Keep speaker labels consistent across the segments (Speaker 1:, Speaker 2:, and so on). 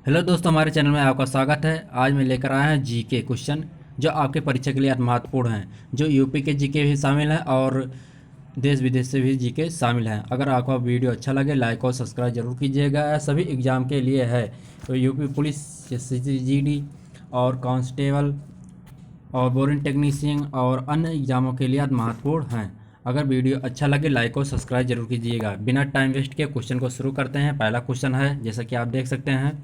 Speaker 1: Hello दोस्तों, हमारे channel में आपका स्वागत है। आज मैं लेकर आया हूँ जीके क्वेश्चन जो आपके परीक्षा के लिए अति महत्वपूर्ण हैं, जो यूपी के जीके भी शामिल हैं और देश विदेश से भी जीके शामिल हैं। अगर आपको वीडियो अच्छा लगे लाइक और सब्सक्राइब जरूर कीजिएगा। सभी एग्ज़ाम के लिए है, तो यूपी पुलिस, जीडी और कांस्टेबल और बोरिंग टेक्नीशियन और अन्य एग्जामों के लिए अति महत्वपूर्ण हैं। अगर वीडियो अच्छा लगे लाइक और सब्सक्राइब जरूर कीजिएगा। बिना टाइम वेस्ट किए क्वेश्चन को शुरू करते हैं। पहला क्वेश्चन है, जैसा कि आप देख सकते हैं,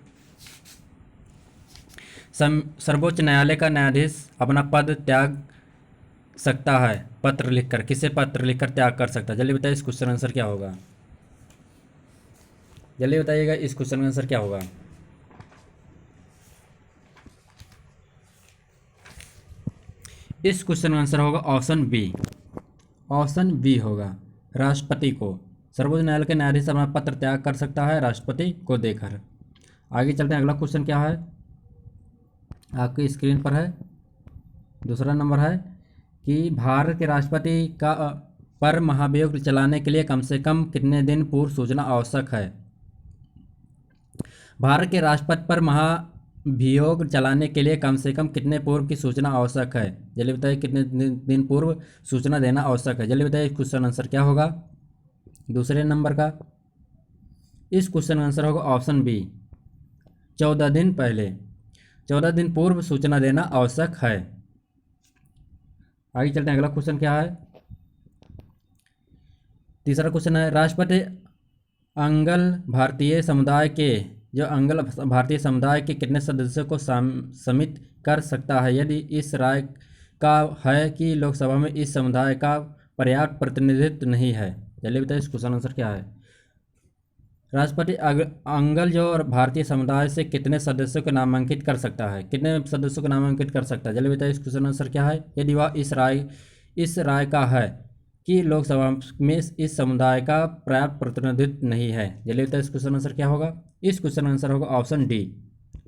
Speaker 1: सर्वोच्च न्यायालय का न्यायाधीश अपना पद त्याग सकता है पत्र लिखकर। किसे पत्र लिखकर त्याग कर सकता है? जल्दी बताइए, इस क्वेश्चन आंसर क्या होगा? जल्दी बताइएगा, इस क्वेश्चन का आंसर क्या होगा? इस क्वेश्चन का आंसर होगा ऑप्शन बी। ऑप्शन बी होगा, राष्ट्रपति को। सर्वोच्च न्यायालय के न्यायाधीश अपना पत्र त्याग कर सकता है राष्ट्रपति को देकर। आगे चलते हैं, अगला क्वेश्चन क्या है आपकी स्क्रीन पर है। दूसरा नंबर है कि भारत के राष्ट्रपति का पर महाभियोग चलाने के लिए कम से कम कितने दिन पूर्व सूचना आवश्यक है? भारत के राष्ट्रपति पर महाभियोग चलाने के लिए कम से कम कितने पूर्व की सूचना आवश्यक है? जल्दी बताइए, कितने दिन पूर्व सूचना देना आवश्यक है? जल्दी बताइए, क्वेश्चन आंसर क्या होगा दूसरे नंबर का? इस क्वेश्चन का आंसर होगा ऑप्शन बी, 14 दिन पहले। 14 दिन पूर्व सूचना देना आवश्यक है। आगे चलते हैं, अगला क्वेश्चन क्या है? तीसरा क्वेश्चन है, राष्ट्रपति अंगल भारतीय समुदाय के अंगल भारतीय समुदाय के कितने सदस्यों को सम्मिलित कर सकता है यदि इस राय का है कि लोकसभा में इस समुदाय का पर्याप्त प्रतिनिधित्व नहीं है? चलिए बताइए, इस क्वेश्चन आंसर क्या है? राष्ट्रपति अंगल भारतीय समुदाय से कितने सदस्यों को नामांकित कर सकता है? कितने सदस्यों को नामांकित कर सकता है? चलिए बताइए, इस क्वेश्चन आंसर क्या है यदि वह इस राय का है कि लोकसभा में इस समुदाय का पर्याप्त प्रतिनिधित्व नहीं है? चलिए बताइए, इस क्वेश्चन आंसर क्या होगा? इस क्वेश्चन आंसर होगा ऑप्शन डी,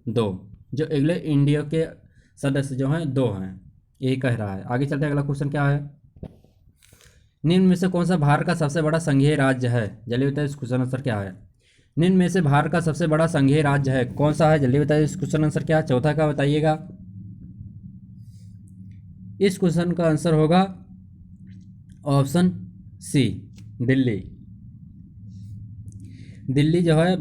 Speaker 1: 2। जो अगले इंडिया के सदस्य जो हैं 2 हैं, यही कह रहा है। आगे चलते हैं, अगला क्वेश्चन क्या है? निम्न में से कौन सा भारत का सबसे बड़ा संघीय राज्य है? जल्दी बताइए, इस क्वेश्चन आंसर क्या है? निम्न में से भारत का सबसे बड़ा संघीय राज्य है कौन सा है? जल्दी बताइए, इस क्वेश्चन आंसर क्या है? चौथा का बताइएगा। इस क्वेश्चन का आंसर होगा ऑप्शन सी, दिल्ली। दिल्ली जो है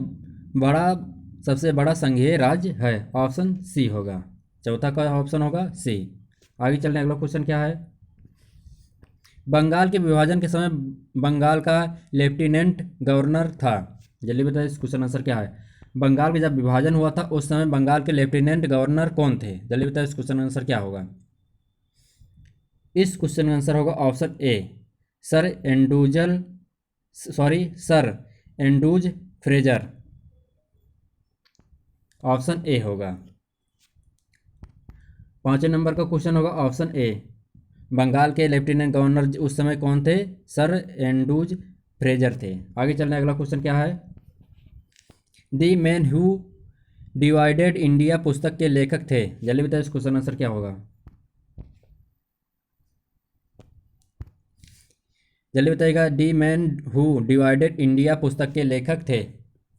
Speaker 1: सबसे बड़ा संघीय राज्य है। ऑप्शन सी होगा, चौथा का ऑप्शन होगा सी। आगे चलने, अगला क्वेश्चन क्या है? बंगाल के विभाजन के समय बंगाल का लेफ्टिनेंट गवर्नर था। जल्दी बताइए, इस क्वेश्चन आंसर क्या है? बंगाल का जब विभाजन हुआ था उस समय बंगाल के लेफ्टिनेंट गवर्नर कौन थे? जल्दी बताइए, इस क्वेश्चन आंसर क्या होगा? इस क्वेश्चन का आंसर होगा option A, sir Andrews Fraser. Option A होगा। 5वें नंबर का क्वेश्चन होगा ऑप्शन ए, बंगाल के लेफ्टिनेंट गवर्नर उस समय कौन थे? सर एंड्रूज फ्रेजर थे। आगे चलने, अगला क्वेश्चन क्या है? दी मैन हु डिवाइडेड इंडिया पुस्तक के लेखक थे। जल्दी बताइए, इस क्वेश्चन आंसर क्या होगा? जल्दी बताइएगा, दी मैन हु डिवाइडेड इंडिया पुस्तक के लेखक थे।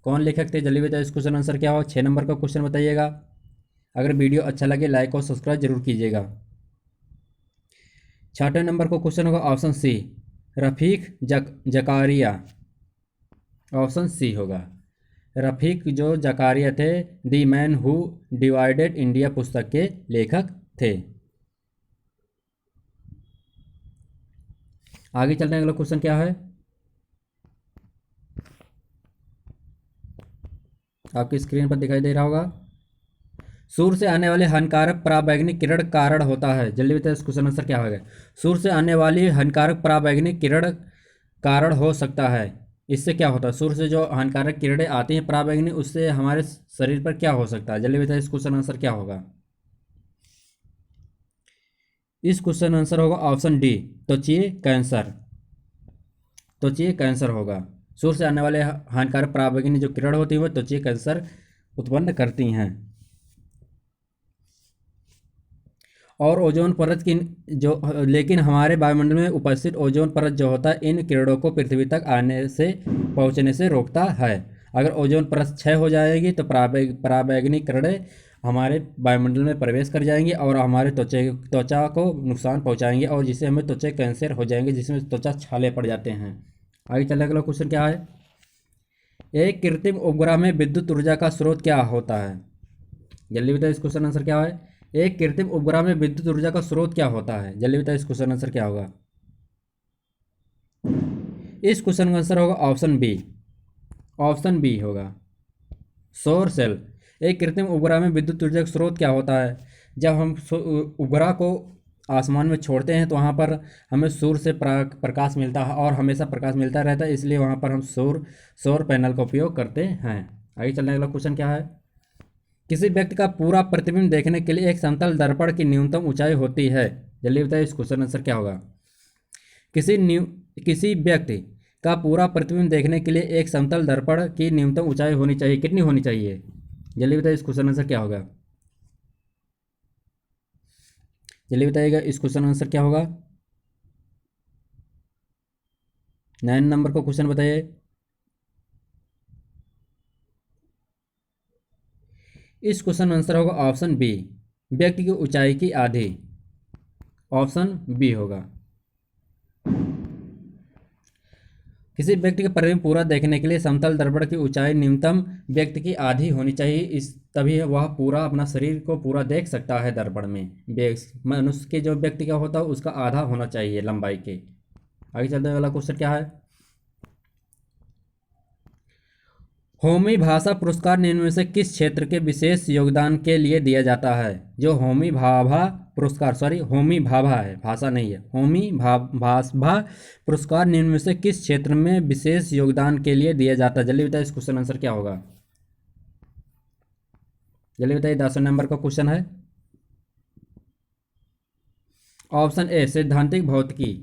Speaker 1: कौन लेखक थे? जल्दी बताइए, इस क्वेश्चन आंसर क्या होगा? 6 नंबर का क्वेश्चन बताइएगा। अगर वीडियो अच्छा लगे लाइक और सब्सक्राइब जरूर कीजिएगा। 6वें नंबर का क्वेश्चन होगा option C, Rafiq Zakaria. Option C होगा, रफीक जो जकारिया थे the man who divided India पुस्तक के लेखक थे। आगे चलते हैं, अगला क्वेश्चन क्या है? आपकी स्क्रीन पर दिखाई दे रहा होगा। सूर्य से आने वाले हानिकारक पराबैंगनी किरण कारण होता है। जल्दी बताइए, इस क्वेश्चन आंसर क्या होगा? सूर्य से आने वाली हानिकारक पराबैंगनी किरण कारण हो सकता है। इससे क्या होता है? सूर्य से जो हानिकारक किरणें आती हैं पराबैंगनी, उससे हमारे शरीर पर क्या हो सकता है? जल्दी बताइए, इस क्वेश्चन आंसर क्या होगा? इस क्वेश्चन आंसर होगा ऑप्शन डी, त्वचीय कैंसर। त्वचीय कैंसर होगा। सूर्य से आने वाले हानिकारक पराबैंगनी जो किरण होती है वह त्वचीय कैंसर उत्पन्न करती हैं। और ओजोन परत की लेकिन हमारे वायुमंडल में उपस्थित ओजोन परत जो होता है इन किरणों को पृथ्वी तक आने से पहुंचने से रोकता है। अगर ओजोन परत क्षय हो जाएगी तो पराबैंगनी किरणें हमारे वायुमंडल में प्रवेश कर जाएंगी और हमारे त्वचा को नुकसान पहुंचाएंगे और जिससे हमें त्वचा कैंसर हो जाएंगे, जिसमें त्वचा छाले पड़ जाते हैं। आगे चलने अगला क्वेश्चन क्या है, एक कृत्रिम उपग्रह में विद्युत ऊर्जा का स्रोत क्या होता है? जल्दी बताइए, इस क्वेश्चन आंसर क्या है? एक कृत्रिम उपग्रह में विद्युत ऊर्जा का स्रोत क्या होता है? जल्दी बताइए, इस क्वेश्चन आंसर क्या होगा? इस क्वेश्चन का आंसर होगा ऑप्शन बी। ऑप्शन बी होगा सौर सेल। एक कृत्रिम उपग्रह में विद्युत ऊर्जा का स्रोत क्या होता है? जब हम उपग्रह को आसमान में छोड़ते हैं तो वहाँ पर हमें सूर्य से प्रकाश मिलता है और हमेशा प्रकाश मिलता रहता है, इसलिए वहाँ पर हम सौर पैनल का उपयोग करते हैं। आगे चलने अगला क्वेश्चन क्या है, किसी व्यक्ति का पूरा प्रतिबिंब देखने के लिए एक समतल दर्पण की न्यूनतम ऊंचाई होती है? जल्दी बताइए, इस क्वेश्चन आंसर क्या होगा? किसी व्यक्ति का पूरा प्रतिबिंब देखने के लिए एक समतल दर्पण की न्यूनतम ऊंचाई होनी चाहिए, कितनी होनी चाहिए? जल्दी बताइए, इस क्वेश्चन आंसर क्या होगा? जल्दी बताइएगा, इस क्वेश्चन आंसर क्या होगा? 9 नंबर को क्वेश्चन बताइए। इस क्वेश्चन आंसर होगा ऑप्शन बी, व्यक्ति की ऊंचाई की आधी। ऑप्शन बी होगा। किसी व्यक्ति का प्रतिबिंब पूरा देखने के लिए समतल दर्पण की ऊंचाई न्यूनतम व्यक्ति की आधी होनी चाहिए, इस तभी वह पूरा अपना शरीर को पूरा देख सकता है दर्पण में। मनुष्य के जो व्यक्ति का होता है उसका आधा होना चाहिए लंबाई के। आगे चलते हैं, अगला क्वेश्चन क्या है, होमी भाभा पुरस्कार निम्न में से किस क्षेत्र के विशेष योगदान के लिए दिया जाता है? जो होमी भाभा पुरस्कार, सॉरी होमी भाभा है, भाषा नहीं है, होमी भाभा पुरस्कार निम्न में से किस क्षेत्र में विशेष योगदान के लिए दिया जाता है? जल्दी बताइए, इस क्वेश्चन आंसर क्या होगा? जल्दी बताइए, 10 नंबर का क्वेश्चन है। ऑप्शन ए सैद्धांतिक भौतिकी।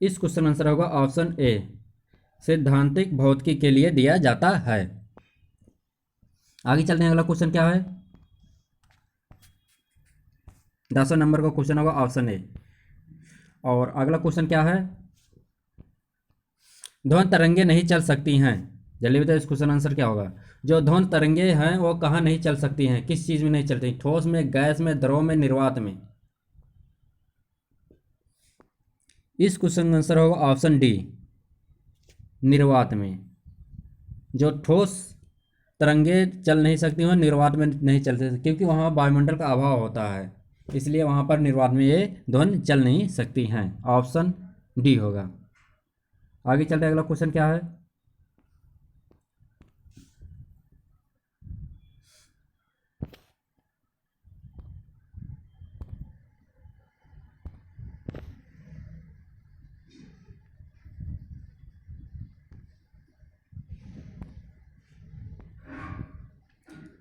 Speaker 1: इस क्वेश्चन आंसर होगा ऑप्शन ए, सैद्धांतिक भौतिकी के लिए दिया जाता है। आगे चलते हैं, अगला क्वेश्चन क्या है, 10 नंबर का क्वेश्चन होगा ऑप्शन ए। और अगला क्वेश्चन क्या है, ध्वनि तरंगे नहीं चल सकती हैं? जल्दी बताइए, इस क्वेश्चन आंसर क्या होगा? जो ध्वनि तरंगे हैं वो कहाँ नहीं चल सकती हैं, किस चीज में नहीं चलती? ठोस में, गैस में, द्रव में, निर्वात में? इस क्वेश्चन का आंसर होगा ऑप्शन डी, निर्वात में। जो ठोस तरंगे चल नहीं सकती हैं निर्वात में नहीं चल सकती, क्योंकि वहाँ वायुमंडल का अभाव होता है, इसलिए वहाँ पर निर्वात में ये ध्वनि चल नहीं सकती हैं। ऑप्शन डी होगा। आगे चलते हैं, अगला क्वेश्चन क्या है,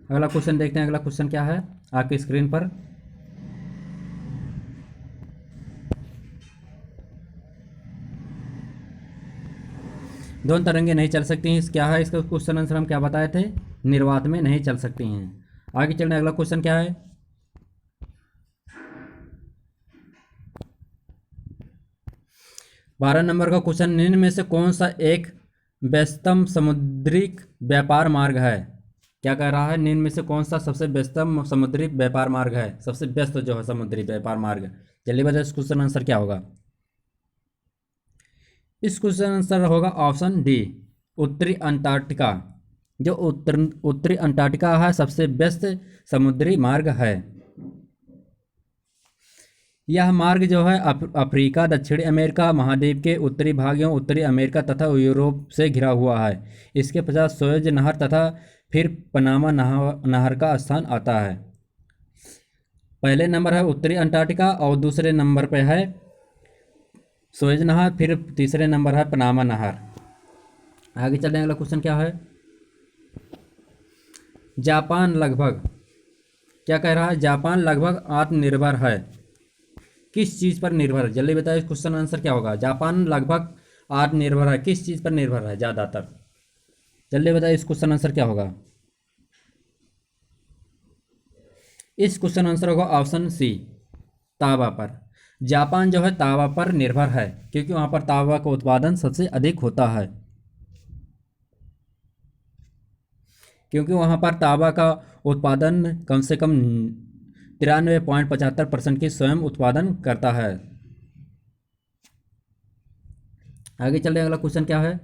Speaker 1: अगला क्वेश्चन देखते हैं। अगला क्वेश्चन क्या है आपकी स्क्रीन पर, ध्वनि तरंगे नहीं चल सकती हैं, क्या है इसका क्वेश्चन आंसर? हम क्या बताए थे, निर्वात में नहीं चल सकती हैं। आगे चलने अगला क्वेश्चन क्या है, 12 नंबर का क्वेश्चन, निम्न में से कौन सा एक व्यस्तम समुद्रिक व्यापार मार्ग है? क्या कह रहा है, निम्न में से कौन सा सबसे व्यस्तम समुद्री व्यापार मार्ग है, सबसे व्यस्त जो है समुद्री व्यापार मार्ग? जल्दी बताइए, इस क्वेश्चन आंसर क्या होगा? इस क्वेश्चन आंसर होगा ऑप्शन डी, उत्तरी अंटार्कटिका। जो उत्तरी अंटार्कटिका है सबसे व्यस्त समुद्री मार्ग है। यह मार्ग जो है अफ्रीका, दक्षिणी अमेरिका महाद्वीप के उत्तरी भागों, उत्तरी अमेरिका तथा यूरोप से घिरा हुआ है। इसके पश्चात सोएज नहर तथा फिर पनामा नहर का स्थान आता है। पहले नंबर है उत्तरी अंटार्कटिका और दूसरे नंबर पे है सोएज नहर, फिर तीसरे नंबर है पनामा नहर। आगे चलने अगला क्वेश्चन क्या है, जापान लगभग, क्या कह रहा है, जापान लगभग आत्मनिर्भर है, किस चीज़ पर निर्भर है? जल्दी बताइए, क्वेश्चन आंसर क्या होगा? जापान लगभग आत्मनिर्भर है, किस चीज़ पर निर्भर है ज़्यादातर? जल्दी बताइए, इस क्वेश्चन आंसर क्या होगा? इस क्वेश्चन आंसर होगा ऑप्शन सी, तांबा पर। जापान जो है तांबा पर निर्भर है, क्योंकि वहाँ पर तांबा का उत्पादन सबसे अधिक होता है। क्योंकि वहाँ पर तांबा का उत्पादन कम से कम 93.75% की स्वयं उत्पादन करता है। आगे चल रहे अगला क्वेश्चन क्या है।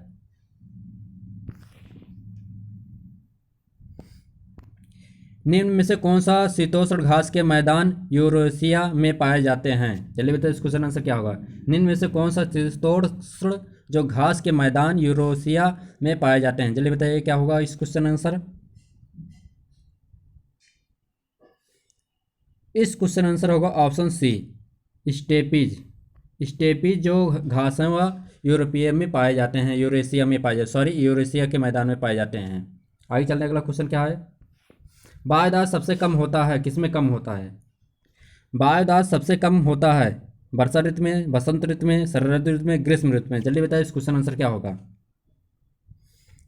Speaker 1: निम्न में से कौन सा शीतोष्ण घास के मैदान यूरेशिया में पाए जाते हैं। चलिए बताइए इस क्वेश्चन आंसर क्या होगा। निम्न में से कौन सा शीतोष्ण जो घास के मैदान यूरेशिया में पाए जाते हैं। चलिए बताइए क्या होगा इस क्वेश्चन आंसर। इस क्वेश्चन आंसर होगा ऑप्शन सी, स्टेपीज। स्टेपीज जो घास हैं वह यूरोपीय में पाए जाते हैं, यूरेशिया में पाए जाते, सॉरी यूरेशिया के मैदान में पाए जाते हैं। आगे चलने अगला क्वेश्चन क्या है। बायोदास सबसे कम होता है किसमें कम होता है। बायोदास सबसे कम होता है वर्षा ऋतु में, बसंत ऋतु में, शरद ऋतु में, ग्रीष्म ऋतु में। जल्दी बताइए इस क्वेश्चन आंसर क्या होगा।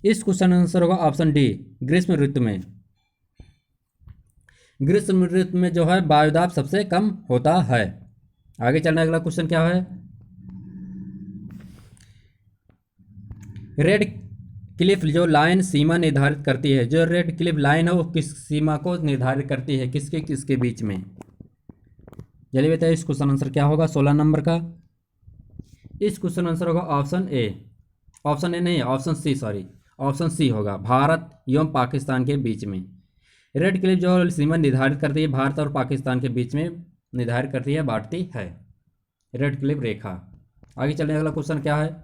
Speaker 1: इस क्वेश्चन आंसर होगा ऑप्शन डी, ग्रीष्म ऋतु में। ग्रीष्म ऋतु में जो है वायुदाब सबसे कम होता है। आगे चलना अगला क्वेश्चन क्या है। रेड क्लिफ जो लाइन सीमा निर्धारित करती है, जो रेड क्लिफ लाइन है वो किस सीमा को निर्धारित करती है, किसके किसके बीच में। चलिए बताइए इस क्वेश्चन आंसर क्या होगा 16 नंबर का। इस क्वेश्चन आंसर होगा ऑप्शन ए, ऑप्शन ए नहीं option C, sorry option C होगा, भारत एवं पाकिस्तान के बीच में। रेड क्लिफ जो सीमा निर्धारित करती है भारत और पाकिस्तान के बीच में निर्धारित करती है, बांटती है, रेड क्लिफ रेखा। आगे चलने अगला क्वेश्चन क्या है।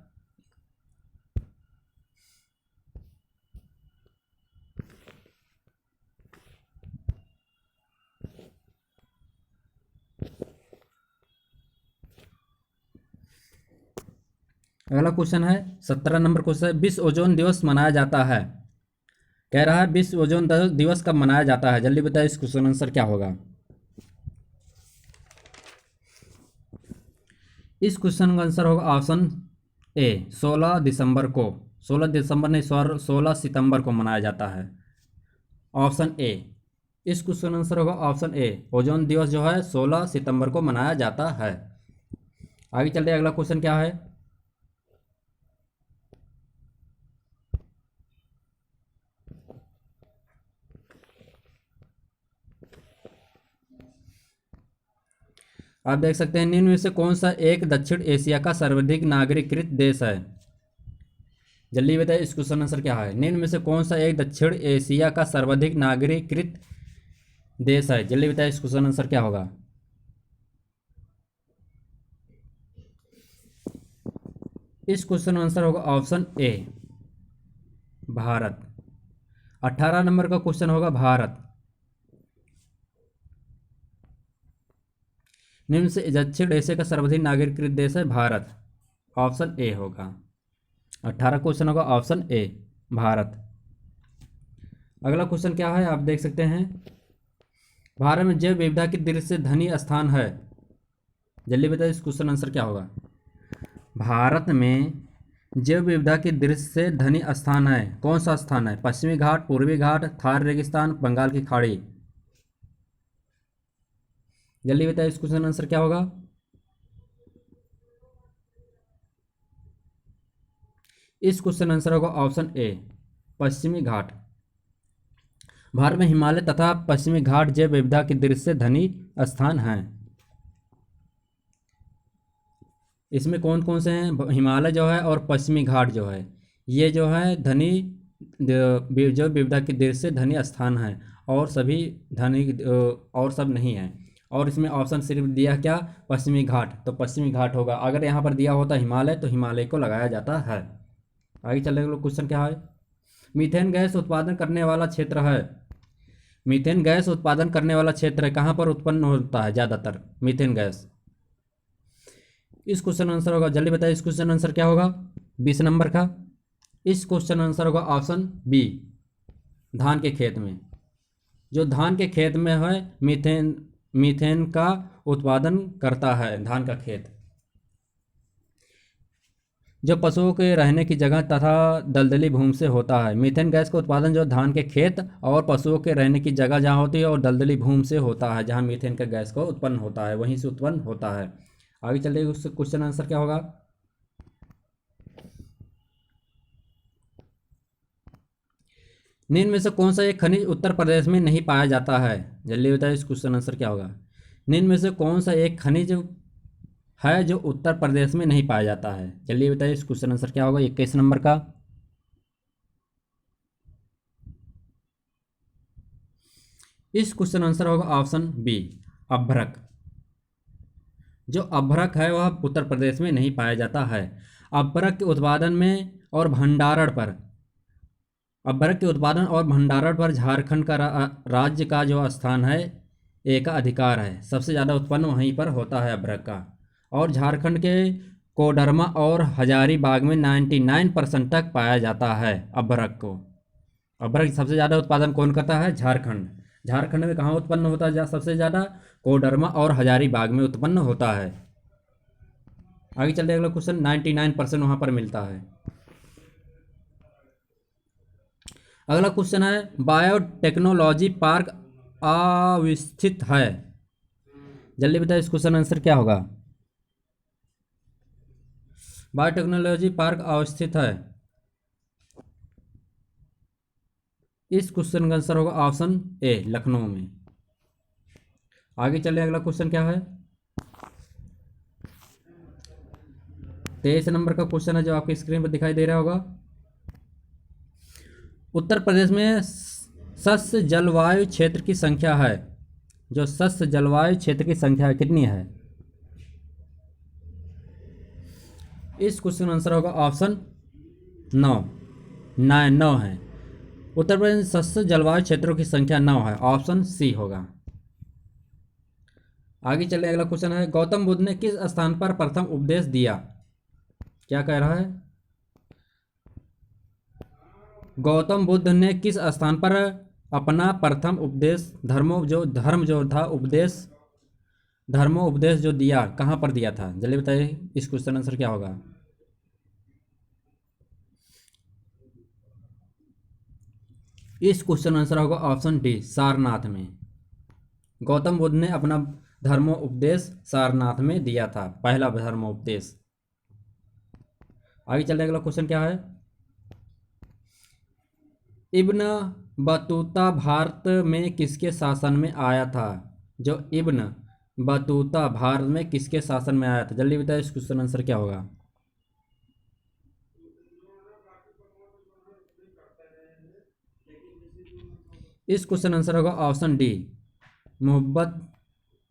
Speaker 1: अगला क्वेश्चन है 17 नंबर क्वेश्चन है। विश्व ओजोन दिवस मनाया जाता है, कह रहा है विश्व ओजोन दिवस कब मनाया जाता है। जल्दी बताइए इस क्वेश्चन आंसर क्या होगा। इस क्वेश्चन का आंसर होगा ऑप्शन ए, 16 दिसंबर को, 16 दिसंबर नहीं 16 सितंबर को मनाया जाता है, ऑप्शन ए। इस क्वेश्चन आंसर होगा ऑप्शन ए, ओजोन दिवस जो है 16 सितंबर को मनाया जाता है। आगे चलते अगला क्वेश्चन क्या है। आप देख सकते हैं निम्न में से कौन सा एक दक्षिण एशिया का सर्वाधिक नागरिकृत देश है। जल्दी बताइए इस क्वेश्चन आंसर क्या है। निम्न में से कौन सा एक दक्षिण एशिया का सर्वाधिक नागरिकृत देश है। जल्दी बताइए इस क्वेश्चन आंसर क्या होगा। इस क्वेश्चन आंसर होगा ऑप्शन ए, भारत। 18 नंबर का क्वेश्चन होगा भारत। निम्न से दक्षिण एशिया का सर्वाधिक नागरिकृत देश है भारत, ऑप्शन ए होगा। 18 क्वेश्चन होगा ऑप्शन ए, भारत। अगला क्वेश्चन क्या है आप देख सकते हैं। भारत में जैव विविधता की दृष्टि से धनी स्थान है। जल्दी बताइए इस क्वेश्चन आंसर क्या होगा। भारत में जैव विविधता की दृष्टि से धनी स्थान है, कौन सा स्थान है। पश्चिमी घाट, पूर्वी घाट, थार रेगिस्तान, बंगाल की खाड़ी। जल्दी बताइए इस क्वेश्चन आंसर क्या होगा। इस क्वेश्चन आंसर होगा ऑप्शन ए, पश्चिमी घाट। भारत में हिमालय तथा पश्चिमी घाट जैव विविधता की दृष्टि से धनी स्थान हैं। इसमें कौन कौन से हैं, हिमालय जो है और पश्चिमी घाट जो है, ये जो है धनी जो विविधता की दृष्टि से धनी स्थान है, और सभी धनी और सब नहीं है। और इसमें ऑप्शन सिर्फ दिया क्या, पश्चिमी घाट, तो पश्चिमी घाट होगा। अगर यहाँ पर दिया होता हिमालय तो हिमालय को लगाया जाता है। आगे चलने का क्वेश्चन क्या है। मीथेन गैस उत्पादन करने वाला क्षेत्र है। मीथेन गैस उत्पादन करने वाला क्षेत्र है, कहाँ पर उत्पन्न होता है ज़्यादातर मीथेन गैस। इस क्वेश्चन आंसर होगा, जल्दी बताइए इस क्वेश्चन आंसर क्या होगा 20 नंबर का। इस क्वेश्चन आंसर होगा ऑप्शन बी, धान के खेत में। जो धान के खेत में है मीथेन का उत्पादन करता है धान का खेत। जो पशुओं के रहने की जगह तथा दलदली भूमि से होता है। मीथेन गैस का उत्पादन जो धान के खेत और पशुओं के रहने की जगह जहाँ होती है और दलदली भूमि से होता है, जहाँ मीथेन का गैस को उत्पन्न होता है वहीं से उत्पन्न होता है। आगे चलिए उस क्वेश्चन आंसर क्या होगा। निम्न में से कौन सा एक खनिज उत्तर प्रदेश में नहीं पाया जाता है? जल्दी बताइए, इस क्वेश्चन आंसर क्या होगा? निम्न में से कौन सा एक खनिज है जो उत्तर प्रदेश में नहीं पाया जाता है? जल्दी बताइए, इस क्वेश्चन आंसर क्या होगा 21 नंबर का? इस क्वेश्चन आंसर होगा ऑप्शन बी, अभ्रक। जो अभ्रक है वह उत्तर प्रदेश में नहीं पाया जाता है। अभ्रक के उत्पादन में और भंडारण पर अभ्रक के उत्पादन और भंडारण पर झारखंड का राज्य का जो स्थान है एक अधिकार है। सबसे ज़्यादा उत्पन्न वहीं पर होता है अभ्रक का। और झारखंड के कोडरमा और हजारीबाग में 99% तक पाया जाता है अभ्रक को। अभ्रक सबसे ज़्यादा उत्पादन कौन करता है? झारखंड। झारखंड में कहाँ उत्पन्न होता है सबसे ज़्यादा? कोडरमा और हजारीबाग में उत्पन्न होता है। आगे चलते अगला क्वेश्चन। 99% वहाँ पर मिलता है। अगला क्वेश्चन है, बायोटेक्नोलॉजी पार्क अवस्थित है? जल्दी बताइए, इस क्वेश्चन आंसर क्या होगा? बायोटेक्नोलॉजी पार्क अवस्थित है, इस क्वेश्चन का आंसर होगा ऑप्शन ए, लखनऊ में। आगे चलिए अगला क्वेश्चन क्या है? 23 नंबर का क्वेश्चन है जो आपकी स्क्रीन पर दिखाई दे रहा होगा। उत्तर प्रदेश में सस्य जलवायु क्षेत्र की संख्या है, जो सस्य जलवायु क्षेत्र की संख्या कितनी है? इस क्वेश्चन आंसर होगा ऑप्शन 9 है। उत्तर प्रदेश में सस्य जलवायु क्षेत्रों की संख्या 9 है, ऑप्शन सी होगा। आगे चले अगला क्वेश्चन है, गौतम बुद्ध ने किस स्थान पर प्रथम उपदेश दिया? क्या कह रहा है? गौतम बुद्ध ने किस स्थान पर अपना प्रथम उपदेश धर्मों उपदेश जो दिया, कहाँ पर दिया था? जल्दी बताइए, इस क्वेश्चन आंसर क्या होगा? इस क्वेश्चन आंसर होगा ऑप्शन डी, सारनाथ में। गौतम बुद्ध ने अपना धर्मोपदेश सारनाथ में दिया था, पहला धर्मोपदेश। आगे चलने अगला क्वेश्चन क्या है? इब्न बतूता भारत में किसके शासन में आया था? जो इब्न बतूता भारत में किसके शासन में आया था? जल्दी बताइए, इस क्वेश्चन आंसर क्या होगा? इस क्वेश्चन आंसर होगा ऑप्शन डी, मोहम्मद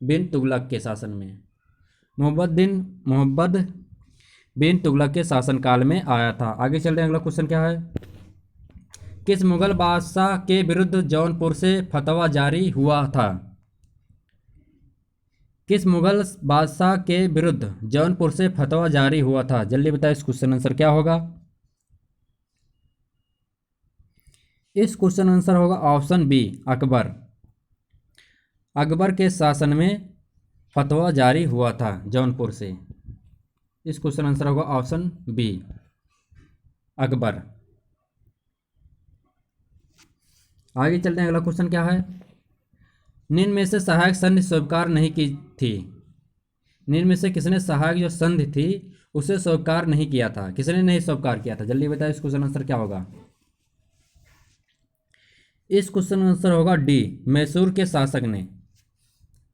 Speaker 1: बिन तुगलक के शासन में। मोहम्मद बिन तुगलक के शासनकाल में आया था। आगे चल रहे हैं, अगला क्वेश्चन क्या है? किस मुगल बादशाह के विरुद्ध जौनपुर से फतवा जारी हुआ था? किस मुगल बादशाह के विरुद्ध जौनपुर से फतवा जारी हुआ था? जल्दी बताइए, इस क्वेश्चन आंसर क्या होगा? इस क्वेश्चन आंसर होगा ऑप्शन बी, अकबर। अकबर के शासन में फतवा जारी हुआ था जौनपुर से। इस क्वेश्चन आंसर होगा ऑप्शन बी, अकबर। आगे चलते हैं, अगला क्वेश्चन क्या है? निम्न में से सहायक संधि स्वीकार नहीं की थी? निम्न में से किसने सहायक जो संधि थी उसे स्वीकार नहीं किया था? किसने नहीं स्वीकार किया था? जल्दी बताइए, इस क्वेश्चन आंसर क्या होगा? इस क्वेश्चन आंसर होगा डी, मैसूर के शासक ने।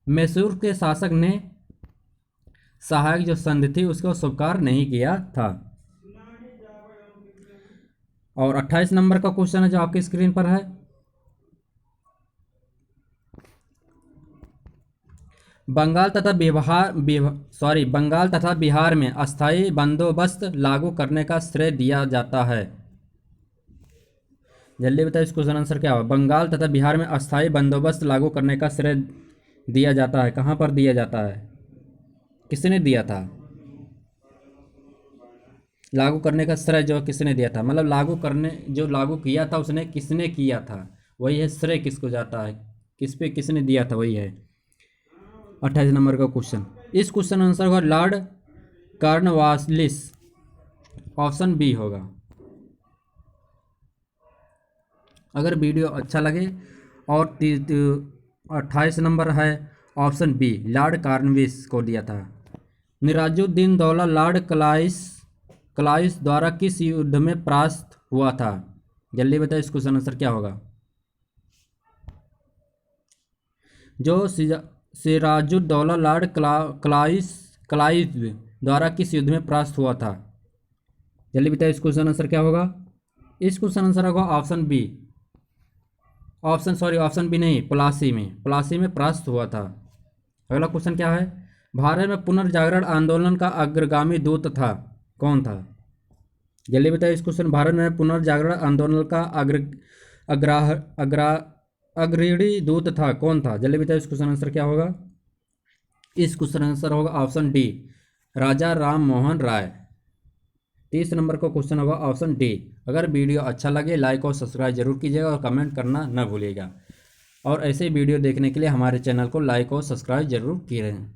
Speaker 1: मैसूर के शासक ने सहायक जो संधि थी उसको स्वीकार नहीं किया था। और 28 नंबर का क्वेश्चन है जो आपकी स्क्रीन पर है। बंगाल तथा बिहार में अस्थायी बंदोबस्त लागू करने का श्रेय दिया जाता है। जल्दी बताइए, इस क्वेश्चन आंसर क्या होगा? बंगाल तथा बिहार में अस्थायी बंदोबस्त लागू करने का श्रेय दिया जाता है, कहाँ पर दिया जाता है? किसने दिया था? लागू करने का श्रेय जो किसने दिया था, मतलब लागू किया था उसने, किसने किया था, वही है श्रेय किसको जाता है, किस पे किसने दिया था, वही है 28 नंबर का क्वेश्चन। इस क्वेश्चन आंसर होगा लॉर्ड कॉर्नवालिस, ऑप्शन बी होगा। अगर वीडियो अच्छा लगे और 28 नंबर है ऑप्शन बी, लॉर्ड कॉर्नवालिस को दिया था। निराजुद्दीन दौला लॉर्ड क्लाइस द्वारा किस युद्ध में परास्त हुआ था? जल्दी बताइए, इस क्वेश्चन आंसर क्या होगा? जो सिराजुद्दौला लॉर्ड क्लाइव द्वारा किस युद्ध में परास्त हुआ था? जल्दी बताइए इस क्वेश्चन आंसर क्या होगा? इस क्वेश्चन आंसर होगा ऑप्शन बी नहीं, प्लासी में परास्त हुआ था। अगला क्वेश्चन क्या है? भारत में पुनर्जागरण आंदोलन का अग्रगामी दूत था, कौन था? जल्दी बताइए इस क्वेश्चन, भारत में पुनर्जागरण आंदोलन का अग्रणी दूत था, कौन था? जल्दी बताइए इस क्वेश्चन आंसर क्या होगा? इस क्वेश्चन आंसर होगा ऑप्शन डी, राजा राम मोहन राय। 30 नंबर का क्वेश्चन होगा ऑप्शन डी। अगर वीडियो अच्छा लगे लाइक और सब्सक्राइब जरूर कीजिएगा और कमेंट करना न भूलिएगा। और ऐसे वीडियो देखने के लिए हमारे चैनल को लाइक और सब्सक्राइब जरूर करें।